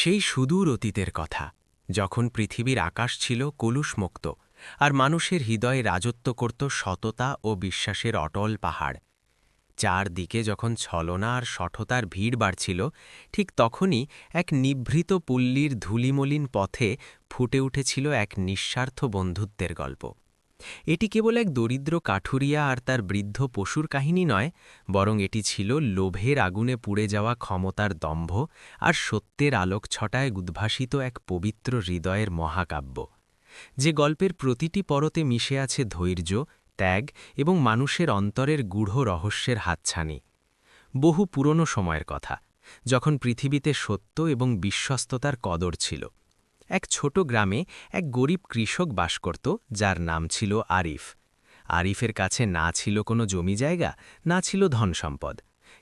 সেই সুদূর অতীতের কথা, যখন পৃথিবীর আকাশ ছিল কলুষমুক্ত আর মানুষের হৃদয়ে রাজত্ব করত সততা ও বিশ্বাসের অটল পাহাড়। চারদিকে যখন ছলনা আর শঠতার ভিড় বাড়ছিল, ঠিক তখনই এক নিভৃত পল্লীর ধূলিমলিন পথে ফুটে উঠেছিল এক নিঃস্বার্থ বন্ধুত্বের গল্প। এটি কেবল এক দরিদ্র কাঠুরিয়া আর তার বৃদ্ধ পশুর কাহিনী নয়, বরং এটি ছিল লোভের আগুনে পুড়ে যাওয়া ক্ষমতার দম্ভ আর সত্যের আলোকছটায় উদ্ভাসিত এক পবিত্র হৃদয়ের মহাকাব্য, যে গল্পের প্রতিটি পরতে মিশে আছে ধৈর্য, ত্যাগ এবং মানুষের অন্তরের গূঢ় রহস্যের হাতছানি। বহু পুরনো সময়ের কথা, যখন পৃথিবীতে সত্য এবং বিশ্বস্ততার কদর ছিল। এক ছোট গ্রামে এক গরিব কৃষক বাস করত, যার নাম ছিল আরিফ। আরিফের কাছে না ছিল কোনো জমি জায়গা, না ছিল ধনসম্পদ।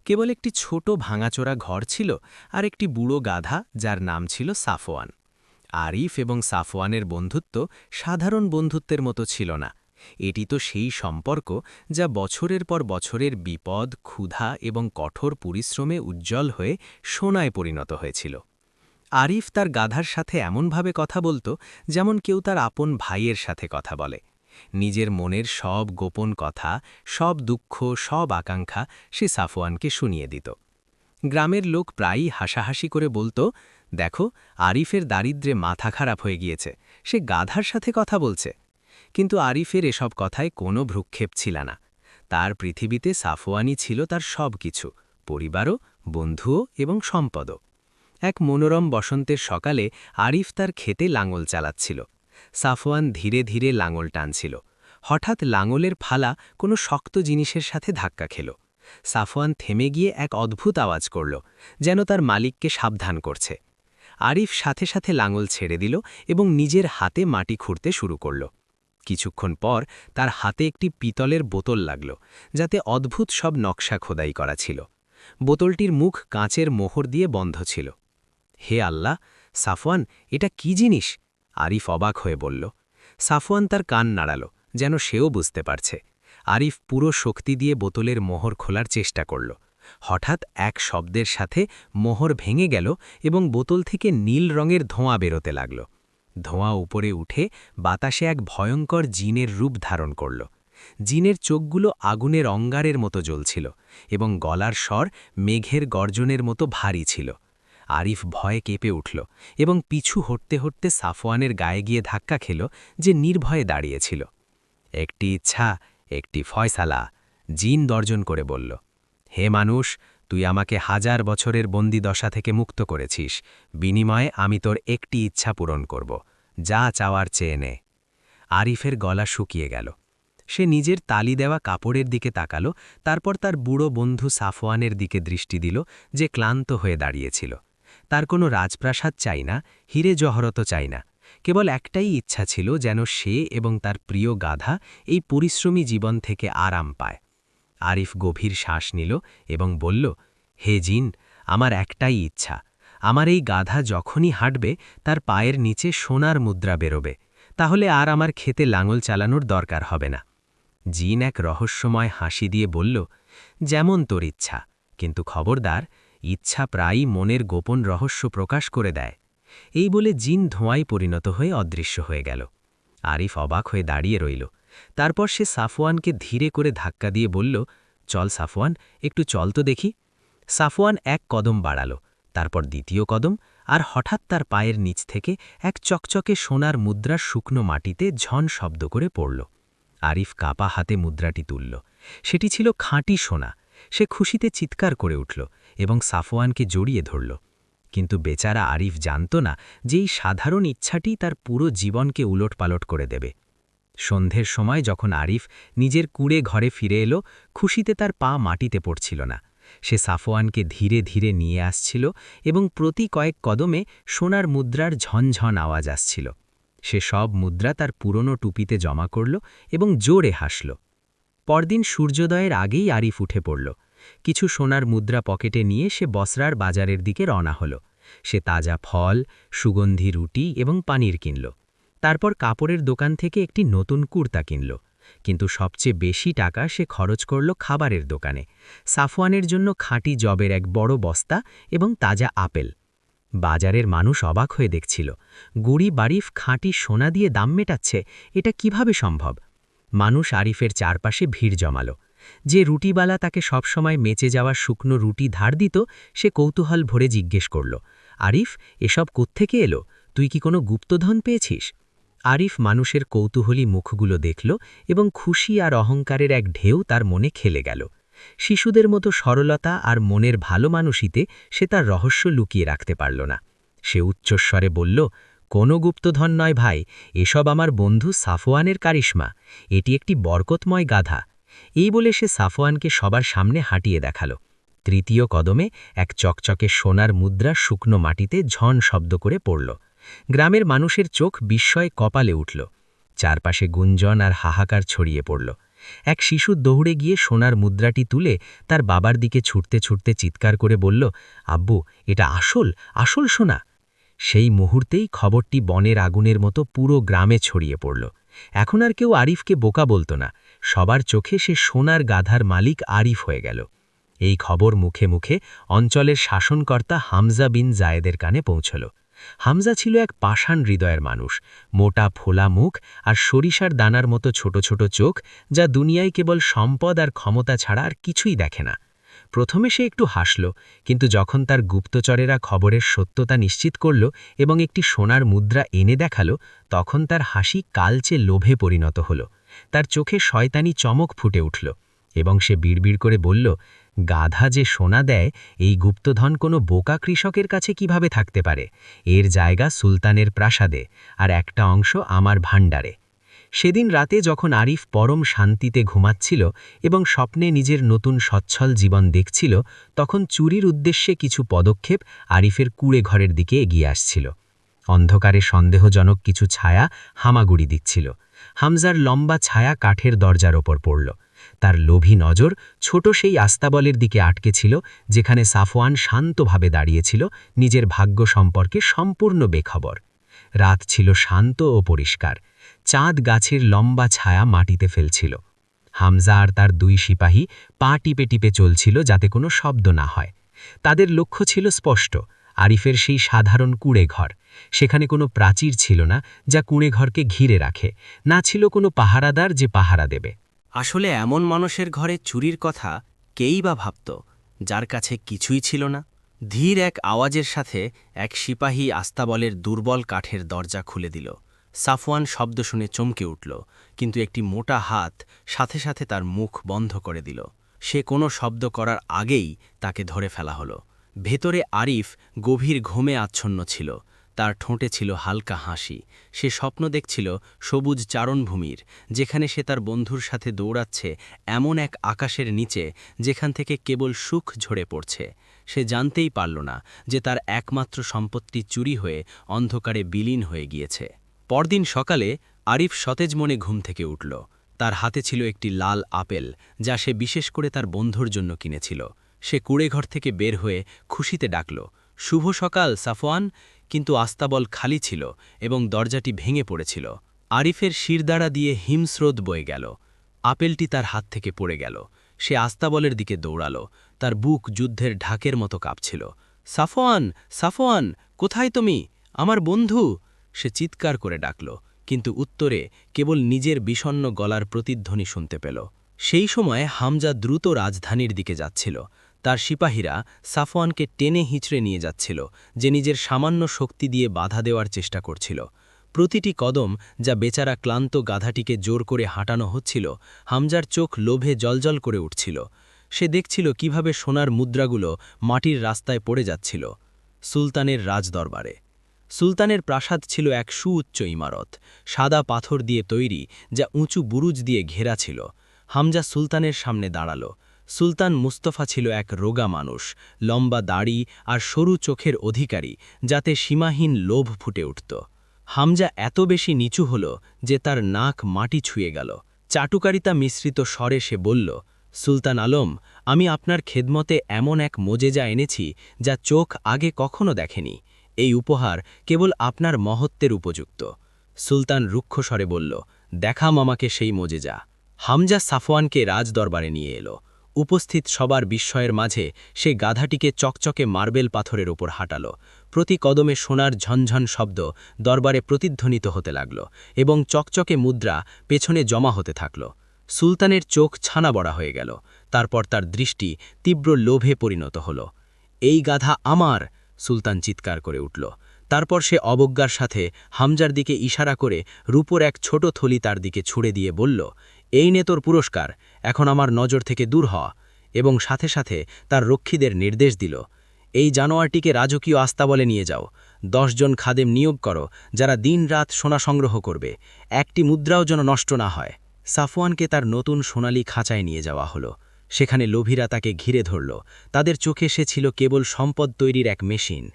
কেবল একটি ছোট ভাঙাচোরা ঘর ছিল আর একটি বুড়ো গাধা, যার নাম ছিল সাফওয়ান। আরিফ এবং সাফওয়ানের বন্ধুত্ব সাধারণ বন্ধুত্বের মতো ছিল না। এটি তো সেই সম্পর্ক যা বছরের পর বছরের বিপদ, ক্ষুধা এবং কঠোর পরিশ্রমে উজ্জ্বল হয়ে সোনায় পরিণত হয়েছিল। আরিফ তার গাধার সাথে এমনভাবে কথা বলত, যেমন কেউ তার আপন ভাইয়ের সাথে কথা বলে। নিজের মনের সব গোপন কথা, সব দুঃখ, সব আকাঙ্ক্ষা সে সাফওয়ানকে শুনিয়ে দিত। গ্রামের লোক প্রায়ই হাসাহাসি করে বলতো, দেখো, আরিফের দারিদ্র্যে মাথা খারাপ হয়ে গিয়েছে, সে গাধার সাথে কথা বলছে। কিন্তু আরিফের এসব কথায় কোনো ভ্রুক্ষেপ ছিল না। তার পৃথিবীতে সাফওয়ানই ছিল তার সব কিছু, পরিবারও, বন্ধুও এবং সম্পদও। এক মনোরম বসন্তের সকালে আরিফ তার ক্ষেতে লাঙল চালাচ্ছিল। সাফওয়ান ধীরে ধীরে লাঙল টানছিল। হঠাৎ লাঙলের ফালা কোনো শক্ত জিনিসের সাথে ধাক্কা খেল। সাফওয়ান থেমে গিয়ে এক অদ্ভুত আওয়াজ করল, যেন তার মালিককে সাবধান করছে। আরিফ সাথে সাথে লাঙল ছেড়ে দিল এবং নিজের হাতে মাটি খুঁড়তে শুরু করল। কিছুক্ষণ পর তার হাতে একটি পিতলের বোতল লাগল, যাতে অদ্ভুত সব নকশা খোদাই করা ছিল। বোতলটির মুখ কাঁচের মোহর দিয়ে বন্ধ ছিল। হে আল্লাহ, সাফওয়ান, এটা কি জিনিস? আরিফ অবাক হয়ে বলল। সাফওয়ান তার কান নাড়াল, যেন সেও বুঝতে পারছে। আরিফ পুরো শক্তি দিয়ে বোতলের মোহর খোলার চেষ্টা করল। হঠাৎ এক শব্দের সাথে মোহর ভেঙে গেল এবং বোতল থেকে নীল রঙের ধোঁয়া বেরোতে লাগল। ধোঁয়া উপরে উঠে বাতাসে এক ভয়ঙ্কর জিনের রূপ ধারণ করল। জিনের চোখগুলো আগুনের অঙ্গারের মতো জ্বলছিল এবং গলার স্বর মেঘের গর্জনের মতো ভারী ছিল। আরিফ ভয়ে কেঁপে উঠল এবং পিছু হটতে হটতে সাফওয়ানের গায়ে গিয়ে ধাক্কা খেল, যে নির্ভয়ে দাঁড়িয়েছিল। একটি ইচ্ছা, একটি ফয়সালা, জিন গর্জন করে বলল। হে মানুষ, তুই আমাকে 1000 বছরের বন্দিদশা থেকে মুক্ত করেছিস, বিনিময়ে আমি তোর একটি ইচ্ছা পূরণ করব, যা চাওয়ার চেয়ে নে। আরিফের গলা শুকিয়ে গেল। সে নিজের তালি দেওয়া কাপড়ের দিকে তাকালো, তারপর তার বুড়ো বন্ধু সাফওয়ানের দিকে দৃষ্টি দিল, যে ক্লান্ত হয়ে দাঁড়িয়েছিল। তার কোনো রাজপ্রাসাদ চাই না, হিরে জহরত চাই না, কেবল একটাই ইচ্ছা ছিল, যেন সে এবং তার প্রিয় গাধা এই পরিশ্রমী জীবন থেকে আরাম পায়। আরিফ গভীর শ্বাস নিল এবং বলল, হে জিন, আমার একটাই ইচ্ছা, আমার এই গাধা যখনই হাঁটবে তার পায়ের নিচে সোনার মুদ্রা বেরোবে, তাহলে আর আমার ক্ষেতে লাঙল চালানোর দরকার হবে না। জিন এক রহস্যময় হাসি দিয়ে বলল, যেমন তোর ইচ্ছা, কিন্তু খবরদার, ইচ্ছা প্রায়ই মনের গোপন রহস্য প্রকাশ করে দেয়। এই বলে জিন ধোঁয়ায় পরিণত হয়ে অদৃশ্য হয়ে গেল। আরিফ অবাক হয়ে দাঁড়িয়ে রইল। তারপর সে সাফওয়ানকে ধীরে করে ধাক্কা দিয়ে বলল, চল সাফওয়ান, একটু চল তো দেখি। সাফওয়ান এক কদম বাড়াল, তারপর দ্বিতীয় কদম, আর হঠাৎ তার পায়ের নিচ থেকে এক চকচকে সোনার মুদ্রা শুকনো মাটিতে ঝন শব্দ করে পড়ল। আরিফ কাপা হাতে মুদ্রাটি তুলল। সেটি ছিল খাঁটি সোনা। সে খুশিতে চিৎকার করে উঠল এবং সাফওয়ানকে জড়িয়ে ধরল। কিন্তু বেচারা আরিফ জানত না যে এই সাধারণ ইচ্ছাটি তার পুরো জীবনকে উলটপালট করে দেবে। সন্ধ্যের সময় যখন আরিফ নিজের কুঁড়ে ঘরে ফিরে এলো, খুশিতে তার পা মাটিতে পড়ছিল না। সে সাফওয়ানকে ধীরে ধীরে নিয়ে আসছিল এবং প্রতি কয়েক কদমে সোনার মুদ্রার ঝনঝন আওয়াজ আসছিল। সে সব মুদ্রা তার পুরনো টুপিতে জমা করল এবং জোরে হাসল। পরদিন সূর্যোদয়ের আগেই আরিফ উঠে পড়ল। কিছু সোনার মুদ্রা পকেটে নিয়ে সে বসরার বাজারের দিকে রওনা হল। সে তাজা ফল, সুগন্ধি রুটি এবং পানির কিনল। তারপর কাপড়ের দোকান থেকে একটি নতুন কুর্তা কিনল। কিন্তু সবচেয়ে বেশি টাকা সে খরচ করল খাবারের দোকানে, সাফওয়ানের জন্য খাঁটি জবের এক বড় বস্তা এবং তাজা আপেল। বাজারের মানুষ অবাক হয়ে দেখছিল। গরিব আরিফ খাঁটি সোনা দিয়ে দাম মেটাচ্ছে, এটা কিভাবে সম্ভব? মানুষ আরিফের চারপাশে ভিড় জমালো। যে রুটিবালা তাকে সবসময় মেচে যাওয়া শুকনো রুটি ধার দিত, সে কৌতূহল ভরে জিজ্ঞেস করল, আরিফ, এসব কোত্থেকে এলো? তুই কি কোনো গুপ্তধন পেয়েছিস? আরিফ মানুষের কৌতূহলী মুখগুলো দেখল এবং খুশি আর অহংকারের এক ঢেউ তার মনে খেলে গেল। শিশুদের মতো সরলতা আর মনের ভালো মানুষিতে সে তার রহস্য লুকিয়ে রাখতে পারল না। সে উচ্চস্বরে বলল, কোনো গুপ্তধন নয় ভাই, এসব আমার বন্ধু সাফওয়ানের কারিশমা। এটি একটি বরকতময় গাধা। এই বলে সে সাফওয়ানকে সবার সামনে হাঁটিয়ে দেখাল। তৃতীয় কদমে এক চকচকে সোনার মুদ্রা শুকনো মাটিতে ঝন শব্দ করে পড়ল। গ্রামের মানুষের চোখ বিস্ময়ে কপালে উঠল। চারপাশে গুঞ্জন আর হাহাকার ছড়িয়ে পড়ল। এক শিশু দৌড়ে গিয়ে সোনার মুদ্রাটি তুলে তার বাবার দিকে ছুটতে ছুটতে চিৎকার করে বলল, আব্বু, এটা আসল আসল সোনা। সেই মুহূর্তেই খবরটি বনের আগুনের মতো পুরো গ্রামে ছড়িয়ে পড়ল। এখন আর কেউ আরিফকে বোকা বলতো না। সবার চোখে সে সোনার গাধার মালিক আরিফ হয়ে গেল। এই খবর মুখে মুখে অঞ্চলের শাসনকর্তা হামজা বিন জায়েদের কানে পৌঁছল। হামজা ছিল এক পাষাণ হৃদয়ের মানুষ, মোটা ফোলা মুখ আর সরিষার দানার মতো ছোট ছোট চোখ, যা দুনিয়ায় কেবল সম্পদ আর ক্ষমতা ছাড়া আর কিছুই দেখে না। প্রথমে সে একটু হাসল, কিন্তু যখন তার গুপ্তচরেরা খবরের সত্যতা নিশ্চিত করল এবং একটি সোনার মুদ্রা এনে দেখালো, তখন তার হাসি কালচে লোভে পরিণত হল। তার চোখে শয়তানি চমক ফুটে উঠল এবং সে বিড়বিড় করে বলল, গাধা যে সোনা দেয়, এই গুপ্তধন কোনো বোকা কৃষকের কাছে কিভাবে থাকতে পারে? এর জায়গা সুলতানের প্রাসাদে, আর একটা অংশ আমার ভাণ্ডারে। সেদিন রাতে যখন আরিফ পরম শান্তিতে ঘুমাচ্ছিল এবং স্বপ্নে নিজের নতুন সচ্ছল জীবন দেখছিল, তখন চুরির উদ্দেশ্যে কিছু পদক্ষেপ আরিফের কুঁড়ে ঘরের দিকে এগিয়ে আসছিল। অন্ধকারে সন্দেহজনক কিছু ছায়া হামাগুড়ি দিচ্ছিল। হামজার লম্বা ছায়া কাঠের দরজার ওপর পড়ল। তার লোভী নজর ছোট সেই আস্তাবলের দিকে আটকে ছিল, যেখানে সাফওয়ান শান্তভাবে দাঁড়িয়েছিল, নিজের ভাগ্য সম্পর্কে সম্পূর্ণ বেখবর। রাত ছিল শান্ত ও পরিষ্কার। চাঁদ গাছের লম্বা ছায়া মাটিতে ফেলছিল। হামজা আর তার দুই সিপাহী পা টিপে টিপে চলছিল যাতে কোনো শব্দ না হয়। তাদের লক্ষ্য ছিল স্পষ্ট, আরিফের সেই সাধারণ কুঁড়ে ঘর। সেখানে কোনো প্রাচীর ছিল না যা কুঁড়ে ঘরকে ঘিরে রাখে, না ছিল কোনো পাহারাদার যে পাহারা দেবে। আসলে এমন মানুষের ঘরে চুরির কথা কেই বা ভাবত, যার কাছে কিছুই ছিল না? ধীর এক আওয়াজের সাথে এক সিপাহী আস্তাবলের দুর্বল কাঠের দরজা খুলে দিল। সাফওয়ান শব্দ শুনে চমকে উঠল, কিন্তু একটি মোটা হাত সাথে সাথে তার মুখ বন্ধ করে দিল। সে কোনো শব্দ করার আগেই তাকে ধরে ফেলা হলো। ভেতরে আরিফ গভীর ঘুমে আচ্ছন্ন ছিল। তার ঠোঁটে ছিল হালকা হাসি। সে স্বপ্ন দেখছিল সবুজ চারণভূমির, যেখানে সে তার বন্ধুর সাথে দৌড়াচ্ছে এমন এক আকাশের নিচে যেখান থেকে কেবল সুখ ঝরে পড়ছে। সে জানতেই পারল না যে তার একমাত্র সম্পত্তি চুরি হয়ে অন্ধকারে বিলীন হয়ে গিয়েছে। পরদিন সকালে আরিফ সতেজ মনে ঘুম থেকে উঠল। তার হাতে ছিল একটি লাল আপেল, যা সে বিশেষ করে তার বন্ধুর জন্য কিনেছিল। সে কুঁড়েঘর থেকে বের হয়ে খুশিতে ডাকল, শুভ সকাল সাফওয়ান। কিন্তু আস্তাবল খালি ছিল এবং দরজাটি ভেঙে পড়েছিল। আরিফের শিরদাঁড়া দিয়ে হিমস্রোত বয়ে গেল। আপেলটি তার হাত থেকে পড়ে গেল। সে আস্তাবলের দিকে দৌড়াল। তার বুক যুদ্ধের ঢাকের মতো কাঁপছিল। সাফওয়ান, সাফওয়ান, কোথায় তুমি? আমার বন্ধু! সে চিৎকার করে ডাকল, কিন্তু উত্তরে কেবল নিজের বিষণ্ণ গলার প্রতিধ্বনি শুনতে পেল। সেই সময় হামজা দ্রুত রাজধানীর দিকে যাচ্ছিল। তার সিপাহীরা সাফওয়ানকে টেনে হিঁচড়ে নিয়ে যাচ্ছিল, যে নিজের সামান্য শক্তি দিয়ে বাধা দেওয়ার চেষ্টা করছিল। প্রতিটি কদম যা বেচারা ক্লান্ত গাধাটিকে জোর করে হাঁটানো হচ্ছিল, হামজার চোখ লোভে জ্বলজ্বল করে উঠছিল। সে দেখছিল কিভাবে সোনার মুদ্রাগুলো মাটির রাস্তায় পড়ে যাচ্ছিল। সুলতানের রাজদরবারে সুলতানের প্রাসাদ ছিল এক সুউচ্চ ইমারত, সাদা পাথর দিয়ে তৈরি, যা উঁচু বুরুজ দিয়ে ঘেরা ছিল। হামজা সুলতানের সামনে দাঁড়াল। সুলতান মুস্তফা ছিল এক রোগা মানুষ, লম্বা দাড়ি আর সরু চোখের অধিকারী, যাতে সীমাহীন লোভ ফুটে উঠত। হামজা এত বেশি নিচু হল যে তার নাক মাটি ছুঁয়ে গেল। চাটুকারিতা মিশ্রিত স্বরে সে বলল, সুলতান আলম, আমি আপনার খেদমতে এমন এক মোজেজা এনেছি যা চোখ আগে কখনো দেখেনি। এই উপহার কেবল আপনার মহত্বের উপযুক্ত। সুলতান রুক্ষ স্বরে বলল, দেখাম আমাকে সেই মোজেজা। হামজা সাফওয়ানকে রাজদরবারে নিয়ে এলো। উপস্থিত সবার বিস্ময়ের মাঝে সে গাধাটিকে চকচকে মার্বেল পাথরের ওপর হাঁটাল। প্রতি কদমে সোনার ঝনঝন শব্দ দরবারে প্রতিধ্বনিত হতে লাগল এবং চকচকে মুদ্রা পেছনে জমা হতে থাকল। সুলতানের চোখ ছানা বড়া হয়ে গেল। তারপর তার দৃষ্টি তীব্র লোভে পরিণত হল। এই গাধা আমার! সুলতান চিৎকার করে উঠল। তারপর সে অবজ্ঞার সাথে হামজার দিকে ইশারা করে রূপোর এক ছোট থলি তার দিকে ছুড়ে দিয়ে বলল, এই নে তোর পুরস্কার, এখন আমার নজর থেকে দূর হ। এবং সাথে সাথে তার রক্ষীদের নির্দেশ দিল, এই জানোয়ারটিকে রাজকীয় আস্তাবলে নিয়ে যাও। 10 জন খাদেম নিয়োগ করো যারা দিন-রাত সোনা সংগ্রহ করবে, একটি মুদ্রাও যেন নষ্ট না হয়। সাফওয়ানকে তার নতুন সোনালী খাঁচায় নিয়ে যাওয়া হলো। সেখানে লোভীরা তাকে ঘিরে ধরল। তাদের চোখে সে ছিল কেবল সম্পদ তৈরির এক মেশিন।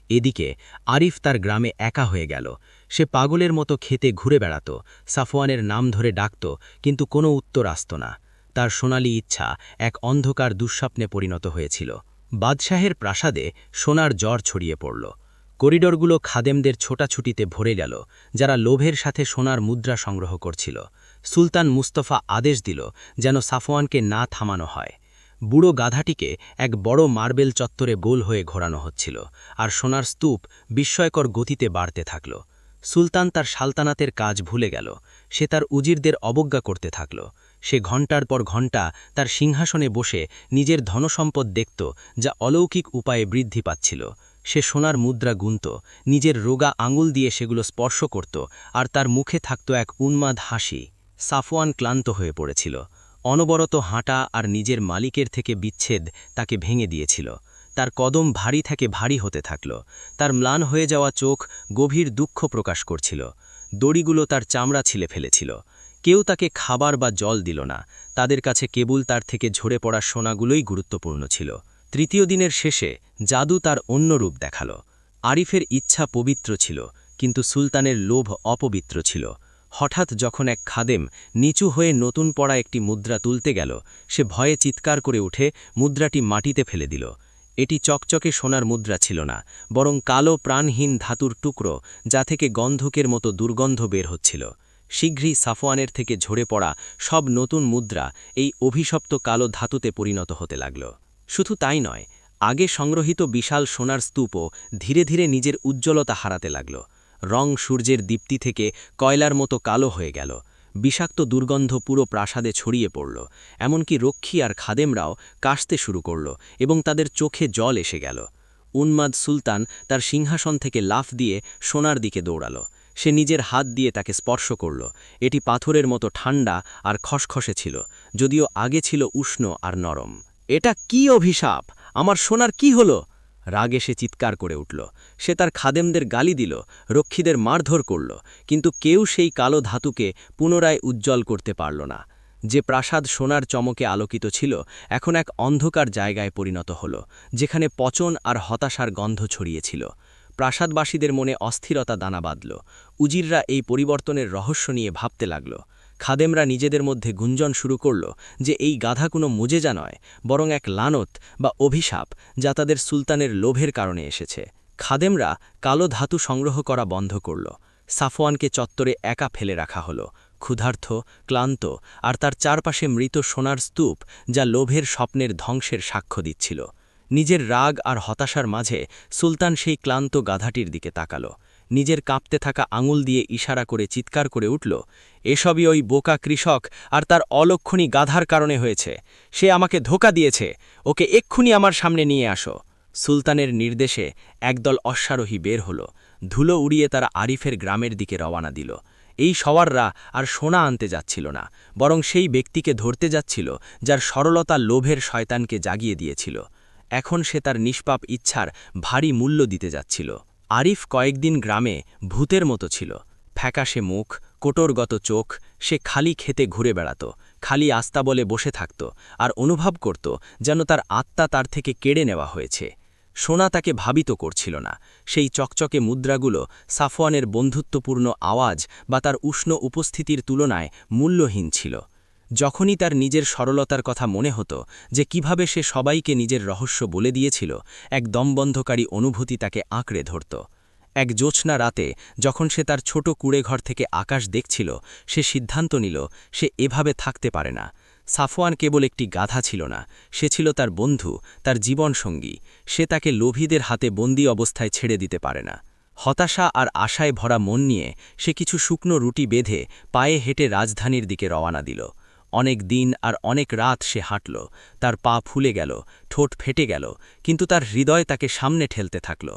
এদিকে আরিফ তার গ্রামে একা হয়ে গেল। সে পাগলের মতো খেতে ঘুরে বেড়াত, সাফওয়ানের নাম ধরে ডাকত, কিন্তু কোনো উত্তর আসত না। তার সোনালী ইচ্ছা এক অন্ধকার দুঃস্বপ্নে পরিণত হয়েছিল। বাদশাহের প্রাসাদে সোনার জ্বর ছড়িয়ে পড়ল। করিডরগুলো খাদেমদের ছোটাছুটিতে ভরে গেল, যারা লোভের সাথে সোনার মুদ্রা সংগ্রহ করছিল। সুলতান মুস্তফা আদেশ দিল যেন সাফওয়ানকে না থামানো হয়। বুড়ো গাধাটিকে এক বড় মার্বেল চত্বরে গোল হয়ে ঘোরানো হচ্ছিল, আর সোনার স্তূপ বিস্ময়কর গতিতে বাড়তে থাকল। সুলতান তার সালতানাতের কাজ ভুলে গেল। সে তার উজিরদের অবজ্ঞা করতে থাকল। সে ঘণ্টার পর ঘণ্টা তার সিংহাসনে বসে নিজের ধনসম্পদ দেখত, যা অলৌকিক উপায়ে বৃদ্ধি পাচ্ছিল। সে সোনার মুদ্রা গুনত, নিজের রোগা আঙুল দিয়ে সেগুলো স্পর্শ করত, আর তার মুখে থাকত এক উন্মাদ হাসি। সাফওয়ান ক্লান্ত হয়ে পড়েছিল। অনবরত হাঁটা আর নিজের মালিকের থেকে বিচ্ছেদ তাকে ভেঙে দিয়েছিল। তার কদম ভারী থেকে ভারী হতে থাকল। তার ম্লান হয়ে যাওয়া চোখ গভীর দুঃখ প্রকাশ করছিল। দড়িগুলো তার চামড়া ছিলে ফেলেছিল। কেউ তাকে খাবার বা জল দিল না। তাদের কাছে কেবল তার থেকে ঝরে পড়া সোনাগুলোই গুরুত্বপূর্ণ ছিল। তৃতীয় দিনের শেষে জাদু তার অন্য রূপ দেখাল। আরিফের ইচ্ছা পবিত্র ছিল, কিন্তু সুলতানের লোভ অপবিত্র ছিল। হঠাৎ যখন এক খাদেম নিচু হয়ে নতুন পড়া একটি মুদ্রা তুলতে গেল, সে ভয়ে চিৎকার করে উঠে মুদ্রাটি মাটিতে ফেলে দিল। এটি চকচকে সোনার মুদ্রা ছিল না, বরং কালো প্রাণহীন ধাতুর টুকরো, যা থেকে গন্ধকের মতো দুর্গন্ধ বের হচ্ছিল। শীঘ্রই সাফওয়ানের থেকে ঝরে পড়া সব নতুন মুদ্রা এই অভিশপ্ত কালো ধাতুতে পরিণত হতে লাগল। শুধু তাই নয়, আগে সংগ্রহীত বিশাল সোনার স্তূপও ধীরে ধীরে নিজের উজ্জ্বলতা হারাতে লাগল। রং সূর্যের দীপ্তি থেকে কয়লার মতো কালো হয়ে গেল। বিষাক্ত দুর্গন্ধ পুরো প্রাসাদে ছড়িয়ে পড়ল। এমনকি রক্ষী আর খাদেমরাও কাশতে শুরু করল এবং তাদের চোখে জল এসে গেল। উন্মাদ সুলতান তার সিংহাসন থেকে লাফ দিয়ে সোনার দিকে দৌড়াল। সে নিজের হাত দিয়ে তাকে স্পর্শ করল। এটি পাথরের মতো ঠান্ডা আর খসখসে ছিল, যদিও আগে ছিল উষ্ণ আর নরম। এটা কি অভিশাপ! আমার সোনার কি হলো? রাগে সে চিৎকার করে উঠল। সে তার খাদেমদের গালি দিল, রক্ষীদের মারধর করল, কিন্তু কেউ সেই কালো ধাতুকে পুনরায় উজ্জ্বল করতে পারল না। যে প্রাসাদ সোনার চমকে আলোকিত ছিল, এখন এক অন্ধকার জায়গায় পরিণত হল, যেখানে পচন আর হতাশার গন্ধ ছড়িয়েছিল। প্রাসাদবাসীদের মনে অস্থিরতা দানা বাঁধল। উজিররা এই পরিবর্তনের রহস্য নিয়ে ভাবতে লাগল। খাদেমরা নিজেদের মধ্যে গুঞ্জন শুরু করল যে এই গাধা কোনো মুজেজা নয়, বরং এক লানত বা অভিশাপ, যা তাদের সুলতানের লোভের কারণে এসেছে। খাদেমরা কালো ধাতু সংগ্রহ করা বন্ধ করল। সাফওয়ানকে চত্বরে একা ফেলে রাখা হলো, ক্ষুধার্ত, ক্লান্ত, আর তার চারপাশে মৃত সোনার স্তূপ, যা লোভের স্বপ্নের ধ্বংসের সাক্ষ্য দিচ্ছিল। নিজের রাগ আর হতাশার মাঝে সুলতান সেই ক্লান্ত গাধাটির দিকে তাকাল। নিজের কাঁপতে থাকা আঙুল দিয়ে ইশারা করে চিৎকার করে উঠল, এসবই ওই বোকা কৃষক আর তার অলক্ষণী গাধার কারণে হয়েছে। সে আমাকে ধোঁকা দিয়েছে। ওকে এক্ষুনি আমার সামনে নিয়ে আসো। সুলতানের নির্দেশে একদল অশ্বারোহী বের হল। ধুলো উড়িয়ে তারা আরিফের গ্রামের দিকে রওনা দিল। এই সওয়াররা আর সোনা আনতে যাচ্ছিল না, বরং সেই ব্যক্তিকে ধরতে যাচ্ছিল যার সরলতা লোভের শয়তানকে জাগিয়ে দিয়েছিল। এখন সে তার নিষ্পাপ ইচ্ছার ভারী মূল্য দিতে যাচ্ছিল। আরিফ কয়েকদিন গ্রামে ভূতের মতো ছিল। ফ্যাকাশে মুখ, কোটরগত চোখ। সে খালি খেতে ঘুরে বেড়াত, খালি আস্তাবলে বসে থাকত, আর অনুভব করত যেন তার আত্মা তার থেকে কেড়ে নেওয়া হয়েছে। সোনা তাকে ভাবিত করছিল না। সেই চকচকে মুদ্রাগুলো সাফওয়ানের বন্ধুত্বপূর্ণ আওয়াজ বা তার উষ্ণ উপস্থিতির তুলনায় মূল্যহীন ছিল। যখনই তার নিজের সরলতার কথা মনে হতো, যে কিভাবে সে সবাইকে নিজের রহস্য বলে দিয়েছিল, এক দমবন্ধকারী অনুভূতি তাকে আঁকড়ে ধরত। এক জ্যোৎস্না রাতে যখন সে তার ছোট কুঁড়েঘর থেকে আকাশ দেখছিল, সে সিদ্ধান্ত নিল সে এভাবে থাকতে পারে না। সাফওয়ান কেবল একটি গাধা ছিল না, সে ছিল তার বন্ধু, তার জীবনসঙ্গী। সে তাকে লোভীদের হাতে বন্দী অবস্থায় ছেড়ে দিতে পারে না। হতাশা আর আশায় ভরা মন নিয়ে সে কিছু শুকনো রুটি বেঁধে পায়ে হেঁটে রাজধানীর দিকে রওনা দিল। অনেক দিন আর অনেক রাত সে হাঁটল, তার পা ফুলে গেল, ঠোঁট ফেটে গেল, কিন্তু তার হৃদয় তাকে সামনে ঠেলতে থাকল।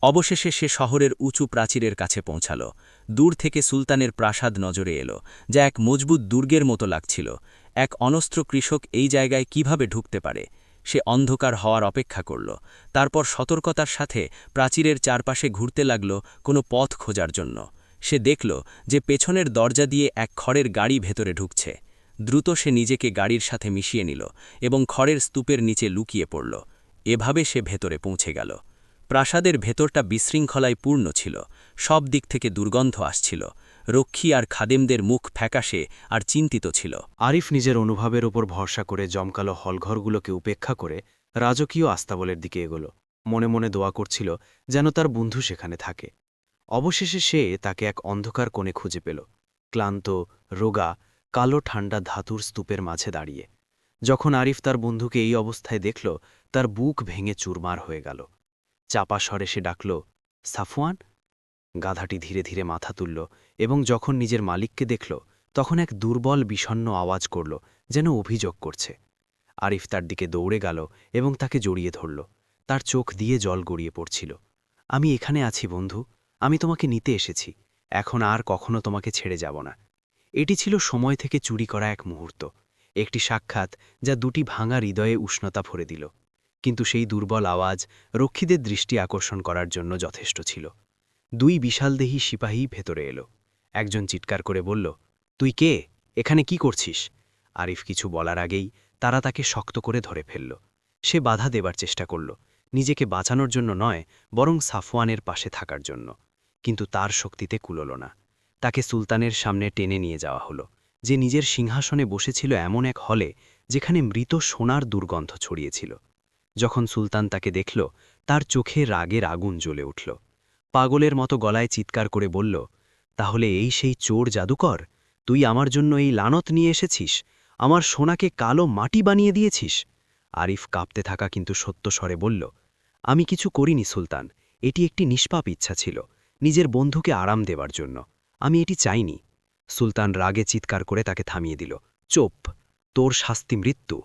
অবশেষে সে শহরের উঁচু প্রাচীরের কাছে পৌঁছাল। দূর থেকে সুলতানের প্রাসাদ নজরে এলো, যা এক মজবুত দুর্গের মতো লাগছিল। এক অনস্ত্র কৃষক এই জায়গায় কিভাবে ঢুকতে পারে? সে অন্ধকার হওয়ার অপেক্ষা করল, তারপর সতর্কতার সাথে প্রাচীরের চারপাশে ঘুরতে লাগল কোনো পথ খোঁজার জন্য। সে দেখল যে পেছনের দরজা দিয়ে এক খড়ের গাড়ি ভেতরে ঢুকছে। দ্রুত সে নিজেকে গাড়ির সাথে মিশিয়ে নিল এবং খড়ের স্তূপের নিচে লুকিয়ে পড়ল। এভাবে সে ভেতরে পৌঁছে গেল। প্রাসাদের ভেতরটা বিশৃঙ্খলায় পূর্ণ ছিল, সব দিক থেকে দুর্গন্ধ আসছিল। রক্ষী আর খাদেমদের মুখ ফ্যাকাশে আর চিন্তিত ছিল। আরিফ নিজের অনুভবের ওপর ভরসা করে জমকালো হলঘরগুলোকে উপেক্ষা করে রাজকীয় আস্তাবলের দিকে এগোল। মনে মনে দোয়া করছিল যেন তার বন্ধু সেখানে থাকে। অবশেষে সে তাকে এক অন্ধকার কোণে খুঁজে পেল, ক্লান্ত, রোগা, কালো ঠান্ডা ধাতুর স্তূপের মাঝে দাঁড়িয়ে। যখন আরিফ তার বন্ধুকে এই অবস্থায় দেখল, তার বুক ভেঙে চুরমার হয়ে গেল। চাপা স্বরে সে ডাকল, সাফওয়ান। গাধাটি ধীরে ধীরে মাথা তুলল এবং যখন নিজের মালিককে দেখল, তখন এক দুর্বল বিষণ্ণ আওয়াজ করল, যেন অভিযোগ করছে। আরিফ তার দিকে দৌড়ে গেল এবং তাকে জড়িয়ে ধরল। তার চোখ দিয়ে জল গড়িয়ে পড়ছিল। আমি এখানে আছি বন্ধু, আমি তোমাকে নিতে এসেছি, এখন আর কখনো তোমাকে ছেড়ে যাব না। এটি ছিল সময় থেকে চুরি করা এক মুহূর্ত, একটি সাক্ষাৎ যা দুটি ভাঙা হৃদয়ে উষ্ণতা ভরে দিল। কিন্তু সেই দুর্বল আওয়াজ রক্ষীদের দৃষ্টি আকর্ষণ করার জন্য যথেষ্ট ছিল। দুই বিশালদেহী সিপাহী ভেতরে এলো। একজন চিৎকার করে বলল, তুই কে? এখানে কি করছিস? আরিফ কিছু বলার আগেই তারা তাকে শক্ত করে ধরে ফেলল। সে বাধা দেবার চেষ্টা করল, নিজেকে বাঁচানোর জন্য নয়, বরং সাফওয়ানের পাশে থাকার জন্য। কিন্তু তার শক্তিতে কুলোল না। তাকে সুলতানের সামনে টেনে নিয়ে যাওয়া হলো, যে নিজের সিংহাসনে বসেছিল এমন এক হলে যেখানে মৃত সোনার দুর্গন্ধ ছড়িয়েছিল। যখন সুলতান তাকে দেখল, তার চোখে রাগের আগুন জ্বলে উঠল। পাগলের মতো গলায় চিৎকার করে বলল, তাহলে এই সেই চোর জাদুকর? তুই আমার জন্য এই লানত নিয়ে এসেছিস? আমার সোনাকে কালো মাটি বানিয়ে দিয়েছিস? আরিফ কাঁপতে থাকা কিন্তু সত্য স্বরে বলল, আমি কিছু করিনি সুলতান, এটি একটি নিষ্পাপ ইচ্ছা ছিল, নিজের বন্ধুকে আরাম দেবার জন্য। আমি এটি চাইনি। সুলতান রাগে চিৎকার করে তাকে থামিয়ে দিল, চোপ, তোর শাস্তি মৃত্যু।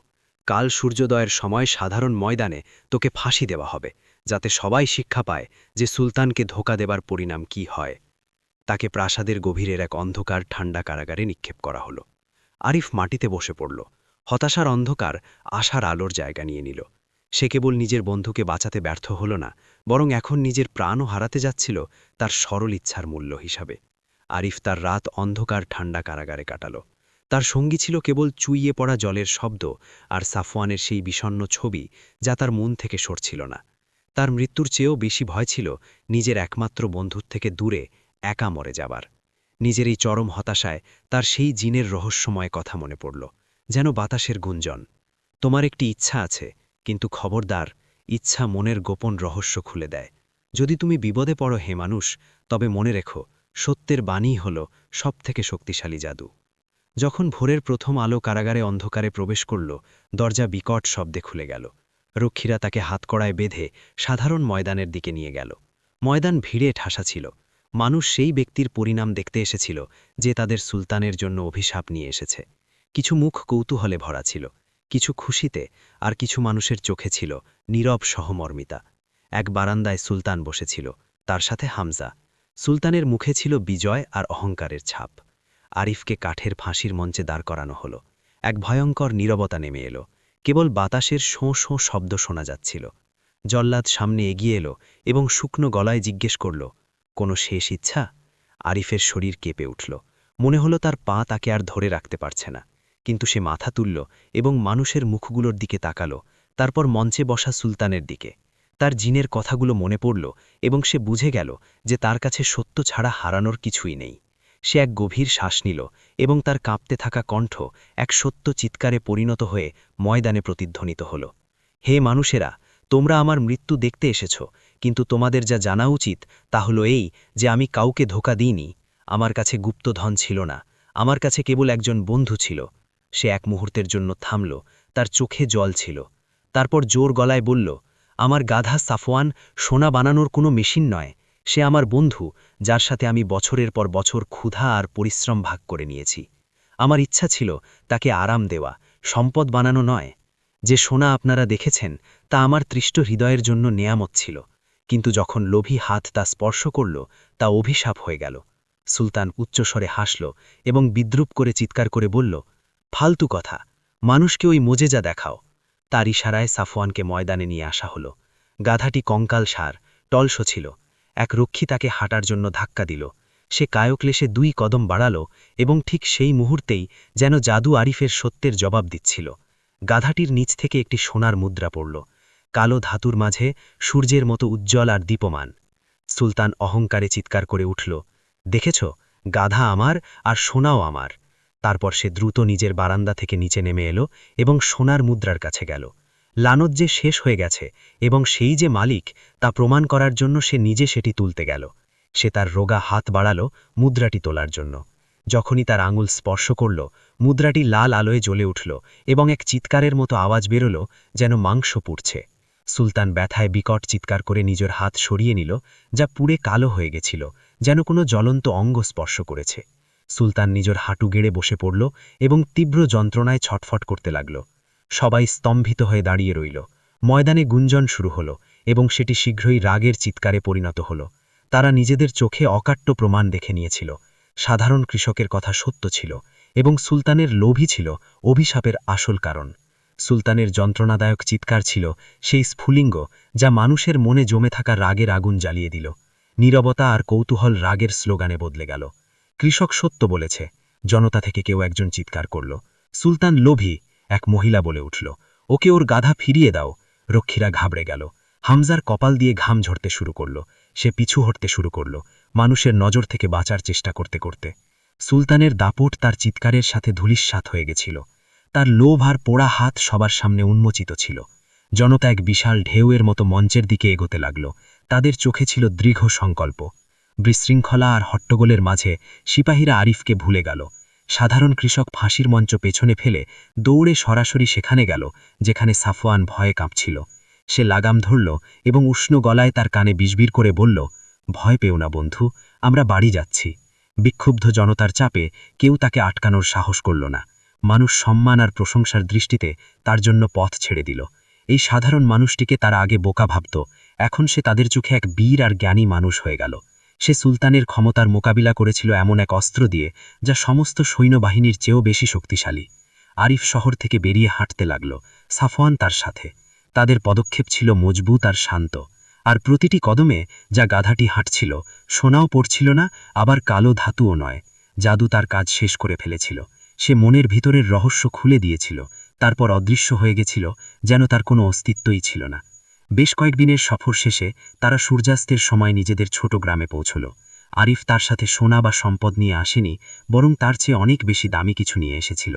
কাল সূর্যোদয়ের সময় সাধারণ ময়দানে তোকে ফাঁসি দেওয়া হবে, যাতে সবাই শিক্ষা পায় যে সুলতানকে ধোঁকা দেবার পরিণাম কি হয়। তাকে প্রাসাদের গভীরের এক অন্ধকার ঠান্ডা কারাগারে নিক্ষেপ করা হলো। আরিফ মাটিতে বসে পড়ল। হতাশার অন্ধকার আশার আলোর জায়গা নিয়ে নিল। সে কেবল নিজের বন্ধুকে বাঁচাতে ব্যর্থ হল না, বরং এখন নিজের প্রাণও হারাতে যাচ্ছিল তার সরল ইচ্ছার মূল্য হিসাবে। আরিফ তার রাত অন্ধকার ঠান্ডা কারাগারে কাটাল। তার সঙ্গী ছিল কেবল চুইয়ে পড়া জলের শব্দ আর সাফওয়ানের সেই বিষণ্ণ ছবি, যা তার মন থেকে সরছিল না। তার মৃত্যুর চেয়েও বেশি ভয় ছিল নিজের একমাত্র বন্ধুর থেকে দূরে একা মরে যাবার। নিজের এই চরম হতাশায় তার সেই জিনের রহস্যময় কথা মনে পড়ল, যেন বাতাসের গুঞ্জন। তোমার একটি ইচ্ছা আছে, কিন্তু খবরদার, ইচ্ছা মনের গোপন রহস্য খুলে দেয়। যদি তুমি বিপদে পড়ো হে মানুষ, তবে মনে রেখো, সত্যের বাণী হল সবথেকে শক্তিশালী জাদু। যখন ভোরের প্রথম আলো কারাগারে অন্ধকারে প্রবেশ করল, দরজা বিকট শব্দে খুলে গেল। রক্ষীরা তাকে হাতকড়ায় বেঁধে সাধারণ ময়দানের দিকে নিয়ে গেল। ময়দান ভিড়ে ঠাসা ছিল। মানুষ সেই ব্যক্তির পরিণাম দেখতে এসেছিল যে তাদের সুলতানের জন্য অভিশাপ নিয়ে এসেছে। কিছু মুখ কৌতূহলে ভরা ছিল, কিছু খুশিতে, আর কিছু মানুষের চোখে ছিল নীরব সহমর্মিতা। এক বারান্দায় সুলতান বসেছিল, তার সাথে হামজা। সুলতানের মুখে ছিল বিজয় আর অহংকারের ছাপ। আরিফকে কাঠের ফাঁসির মঞ্চে দাঁড় করানো হলো। এক ভয়ঙ্কর নীরবতা নেমে এলো, কেবল বাতাসের শোঁ শোঁ শব্দ শোনা যাচ্ছিল। জল্লাদ সামনে এগিয়ে এলো এবং শুকনো গলায় জিজ্ঞেস করল, কোনো শেষ ইচ্ছা? আরিফের শরীর কেঁপে উঠল। মনে হলো তার পা তাকে আর ধরে রাখতে পারছে না। কিন্তু সে মাথা তুলল এবং মানুষের মুখগুলোর দিকে তাকালো, তারপর মঞ্চে বসা সুলতানের দিকে। তার জিনের কথাগুলো মনে পড়ল এবং সে বুঝে গেল যে তার কাছে সত্য ছাড়া হারানোর কিছুই নেই। সে এক গভীর শ্বাস নিল এবং তার কাঁপতে থাকা কণ্ঠ এক সত্য চিৎকারে পরিণত হয়ে ময়দানে প্রতিধ্বনিত হল, হে মানুষেরা, তোমরা আমার মৃত্যু দেখতে এসেছ, কিন্তু তোমাদের যা জানা উচিত তা হলো এই যে আমি কাউকে ধোঁকা দিইনি। আমার কাছে গুপ্তধন ছিল না, আমার কাছে কেবল একজন বন্ধু ছিল। সে এক মুহূর্তের জন্য থামল, তার চোখে জল ছিল। তারপর জোর গলায় বলল, আমার গাধা সাফওয়ান সোনা বানানোর কোনো মেশিন নয়, সে আমার বন্ধু, যার সাথে আমি বছরের পর বছর ক্ষুধা আর পরিশ্রম ভাগ করে নিয়েছি। আমার ইচ্ছা ছিল তাকে আরাম দেওয়া, সম্পদ বানানো নয়। যে সোনা আপনারা দেখেছেন তা আমার তৃষ্ট হৃদয়ের জন্য নেয়ামত ছিল, কিন্তু যখন লোভী হাত তা স্পর্শ করল তা অভিশাপ হয়ে গেল। সুলতান উচ্চস্বরে হাসল এবং বিদ্রুপ করে চিৎকার করে বলল, ফালতু কথা, মানুষকে ওই মোজেজা দেখাও। তার ইশারায় সাফওয়ানকে ময়দানে নিয়ে আসা হল। গাধাটি কঙ্কালসার, টলস ছিল। এক রক্ষী তাকে হাঁটার জন্য ধাক্কা দিল। সে কায়ক্লেশে 2 কদম বাড়াল এবং ঠিক সেই মুহূর্তেই যেন জাদু আরিফের সত্যের জবাব দিচ্ছিল। গাধাটির নিচ থেকে একটি সোনার মুদ্রা পড়ল, কালো ধাতুর মাঝে সূর্যের মতো উজ্জ্বল আর দীপমান। সুলতান অহংকারে চিৎকার করে উঠল, দেখেছ, গাধা আমার আর সোনাও আমার। তারপর সে দ্রুত নিজের বারান্দা থেকে নিচে নেমে এলো এবং সোনার মুদ্রার কাছে গেল। লানত যে শেষ হয়ে গেছে এবং সেই যে মালিক তা প্রমাণ করার জন্য সে নিজে সেটি তুলতে গেল। সে তার রোগা হাত বাড়াল মুদ্রাটি তোলার জন্য। যখনই তার আঙুল স্পর্শ করল, মুদ্রাটি লাল আলোয় জ্বলে উঠল এবং এক চিৎকারের মতো আওয়াজ বেরোল, যেন মাংস পুড়ছে। সুলতান ব্যথায় বিকট চিৎকার করে নিজের হাত সরিয়ে নিল, যা পুড়ে কালো হয়ে গেছিল, যেন কোনো জ্বলন্ত অঙ্গ স্পর্শ করেছে। সুলতান নিজের হাঁটু গেড়ে বসে পড়ল এবং তীব্র যন্ত্রণায় ছটফট করতে লাগল। সবাই স্তম্ভিত হয়ে দাঁড়িয়ে রইল। ময়দানে গুঞ্জন শুরু হল এবং সেটি শীঘ্রই রাগের চিৎকারে পরিণত হল। তারা নিজেদের চোখে অকাট্য প্রমাণ দেখে নিয়েছিল। সাধারণ কৃষকের কথা সত্য ছিল এবং সুলতানের লোভই ছিল অভিশাপের আসল কারণ। সুলতানের যন্ত্রণাদায়ক চিৎকার ছিল সেই স্ফুলিঙ্গ যা মানুষের মনে জমে থাকা রাগের আগুন জ্বালিয়ে দিল। নীরবতা আর কৌতূহল রাগের স্লোগানে বদলে গেল। কৃষক সত্য বলেছে, জনতা থেকে কেউ একজন চিৎকার করল। সুলতান লোভী, এক মহিলা বলে উঠল, ওকে ওর গাধা ফিরিয়ে দাও। রক্ষীরা ঘাবড়ে গেল। হামজার কপাল দিয়ে ঘাম ঝরতে শুরু করল। সে পিছু হটতে শুরু করল, মানুষের নজর থেকে বাঁচার চেষ্টা করতে করতে। সুলতানের দাপট তার চিৎকারের সাথে ধূলিসাৎ হয়ে গেছিল। তার লোভ আর পোড়া হাত সবার সামনে উন্মোচিত ছিল। জনতা এক বিশাল ঢেউয়ের মতো মঞ্চের দিকে এগোতে লাগল। তাদের চোখে ছিল দৃঢ় সংকল্প। বিশৃঙ্খলা আর হট্টগোলের মাঝে সিপাহীরা আরিফকে ভুলে গেল। সাধারণ কৃষক ফাঁসির মঞ্চ পেছনে ফেলে দৌড়ে সরাসরি সেখানে গেল যেখানে সাফওয়ান ভয়ে কাঁপছিল। সে লাগাম ধরল এবং উষ্ণ গলায় তার কানে বিড়বিড় করে বলল, ভয় পেও না বন্ধু, আমরা বাড়ি যাচ্ছি। বিক্ষুব্ধ জনতার চাপে কেউ তাকে আটকানোর সাহস করল না। মানুষ সম্মান আর প্রশংসার দৃষ্টিতে তার জন্য পথ ছেড়ে দিল। এই সাধারণ মানুষটিকে তারা আগে বোকা ভাবত, এখন সে তাদের চোখে এক বীর আর জ্ঞানী মানুষ হয়ে গেল। সে সুলতানের ক্ষমতার মোকাবিলা করেছিল এমন এক অস্ত্র দিয়ে যা সমস্ত সৈন্যবাহিনীর চেয়েও বেশি শক্তিশালী। আরিফ শহর থেকে বেরিয়ে হাঁটতে লাগল, সাফওয়ান তার সাথে। তাদের পদক্ষেপ ছিল মজবুত আর শান্ত, আর প্রতিটি কদমে যা গাধাটি হাঁটছিল সোনাও পড়ছিল না, আবার কালো ধাতুও নয়। জাদু তার কাজ শেষ করে ফেলেছিল। সে মনের ভিতরের রহস্য খুলে দিয়েছিল, তারপর অদৃশ্য হয়ে গেছিল, যেন তার কোনো অস্তিত্বই ছিল না। বেশ কয়েকদিনের সফর শেষে তারা সূর্যাস্তের সময় নিজেদের ছোট গ্রামে পৌঁছল। আরিফ তার সাথে সোনা বা সম্পদ নিয়ে আসেনি, বরং তার চেয়ে অনেক বেশি দামি কিছু নিয়ে এসেছিল,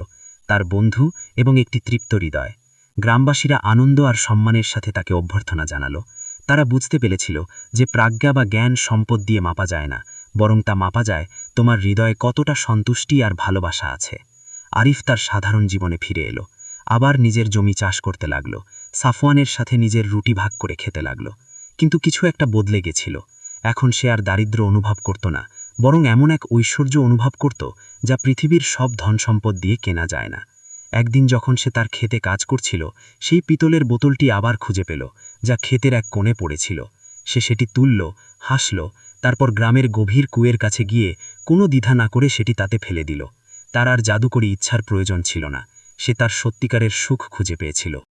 তার বন্ধু এবং একটি তৃপ্ত হৃদয়। গ্রামবাসীরা আনন্দ আর সম্মানের সাথে তাকে অভ্যর্থনা জানাল। তারা বুঝতে পেরেছিল যে প্রাজ্ঞা বা জ্ঞান সম্পদ দিয়ে মাপা যায় না, বরং তা মাপা যায় তোমার হৃদয়ে কতটা সন্তুষ্টি আর ভালোবাসা আছে। আরিফ তার সাধারণ জীবনে ফিরে এলো, আবার নিজের জমি চাষ করতে লাগল, সাফওয়ানের সাথে নিজের রুটি ভাগ করে খেতে লাগল। কিন্তু কিছু একটা বদলে গেছিল। এখন সে আর দারিদ্র্য অনুভব করত না, বরং এমন এক ঐশ্বর্য অনুভব করত যা পৃথিবীর সব ধন সম্পদ দিয়ে কেনা যায় না। একদিন যখন সে তার ক্ষেতে কাজ করছিল, সেই পিতলের বোতলটি আবার খুঁজে পেল, যা ক্ষেতের এক কোণে পড়েছিল। সে সেটি তুলল, হাসল, তারপর গ্রামের গভীর কুয়ের কাছে গিয়ে কোনো দ্বিধা না করে সেটি তাতে ফেলে দিল। তার আর জাদুকরী ইচ্ছার প্রয়োজন ছিল না, সে তার সত্যিকারের সুখ খুঁজে পেয়েছিল।